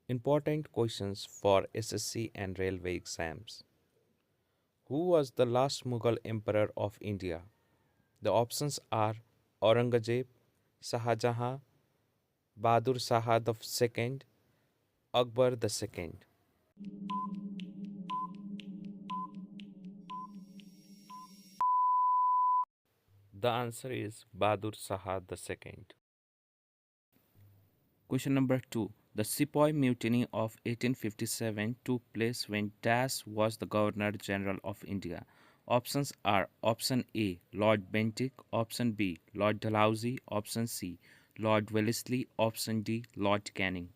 Important questions for SSC and railway exams. Who was the last Mughal emperor of India? The options are Aurangzeb, Shah Jahan, Bahadur Shah II, Akbar II. The answer is Bahadur Shah II. Question number 2. The Sepoy Mutiny of 1857 took place when Dash was the Governor General of India. Options are Option A, Lord Bentinck, Option B, Lord Dalhousie, Option C, Lord Wellesley, Option D, Lord Canning.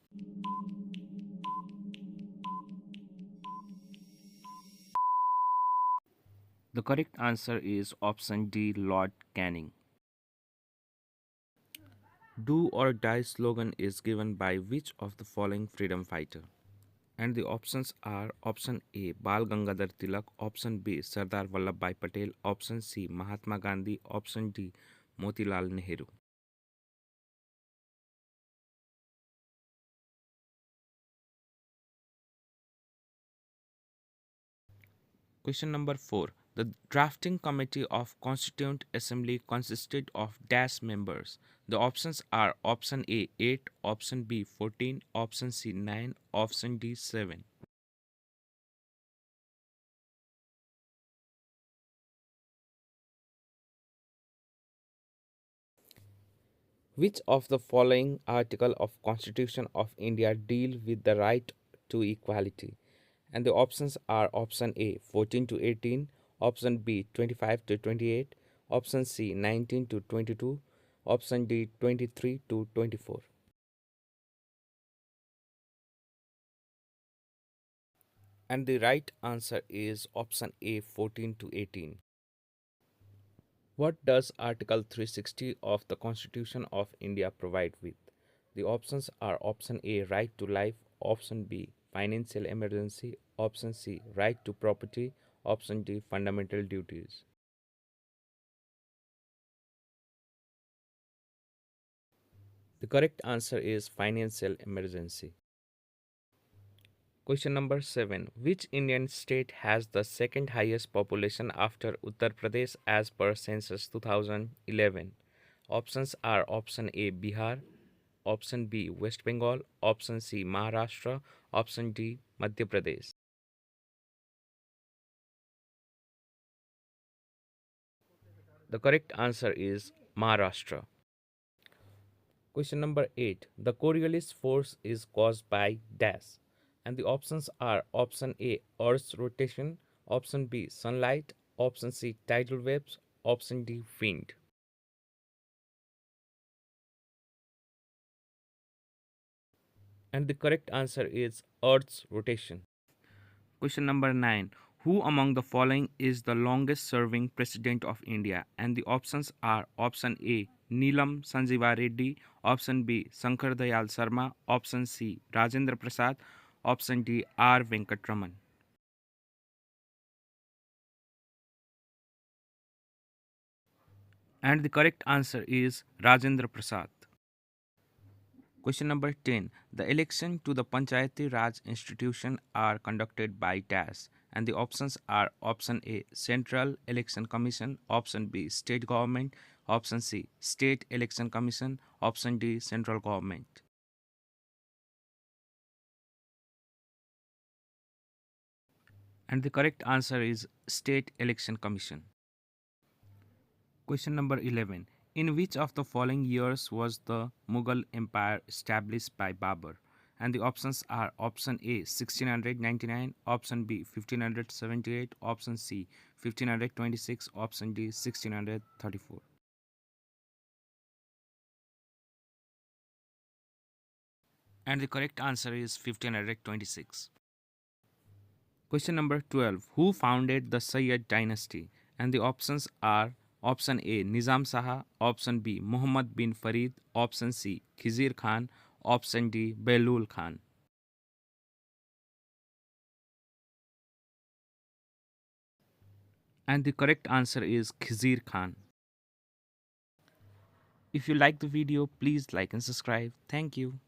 The correct answer is Option D, Lord Canning. Do or die slogan is given by which of the following freedom fighter? And the options are option A Bal Gangadhar Tilak, option B Sardar Vallabhbhai Patel, option C Mahatma Gandhi, option D Motilal Nehru. Question number 4. The drafting committee of Constituent Assembly consisted of dash members. The options are option A 8, option B 14, option C 9, option D 7. Which of the following article of Constitution of India deal with the right to equality? And the options are option A 14 to 18, option B 25 to 28, option C 19 to 22, option D 23 to 24. And the right answer is option A 14 to 18. What does Article 360 of the Constitution of India provide with? The options are option A right to life, option B financial emergency, option C right to property, option D fundamental duties. The correct answer is financial emergency. Question number 7. Which Indian state has the second highest population after Uttar Pradesh as per census 2011? Options are option A Bihar, option B West Bengal, option C Maharashtra, option D Madhya Pradesh. The correct answer is Maharashtra. Question number 8. The Coriolis force is caused by dash. And the options are option A Earth's rotation, option B sunlight, option C tidal waves, option D wind. And the correct answer is Earth's rotation. Question number 9. Who among the following is the longest serving president of India? And the options are option A Neelam Sanjiva Reddy, option B Shankar Dayal Sharma, option C Rajendra Prasad, option D R Venkatraman. And the correct answer is Rajendra Prasad. Question number 10. The election to the Panchayati Raj institution are conducted by dash, and the options are option A Central Election Commission, option B State Government, option C State Election Commission, option D Central Government. And the correct answer is State Election Commission. Question number 11. In which of the following years was the Mughal Empire established by Babur? And the options are option A 1699, option B 1578, option C 1526, option D 1634. And the correct answer is 1526. Question number 12. Who founded the Sayyid dynasty? And the options are option A Nizam Shah, option B Muhammad bin Farid, option C Khizir Khan, option D Belul Khan. And the correct answer is Khizir Khan. If you like the video, please like and subscribe. Thank you.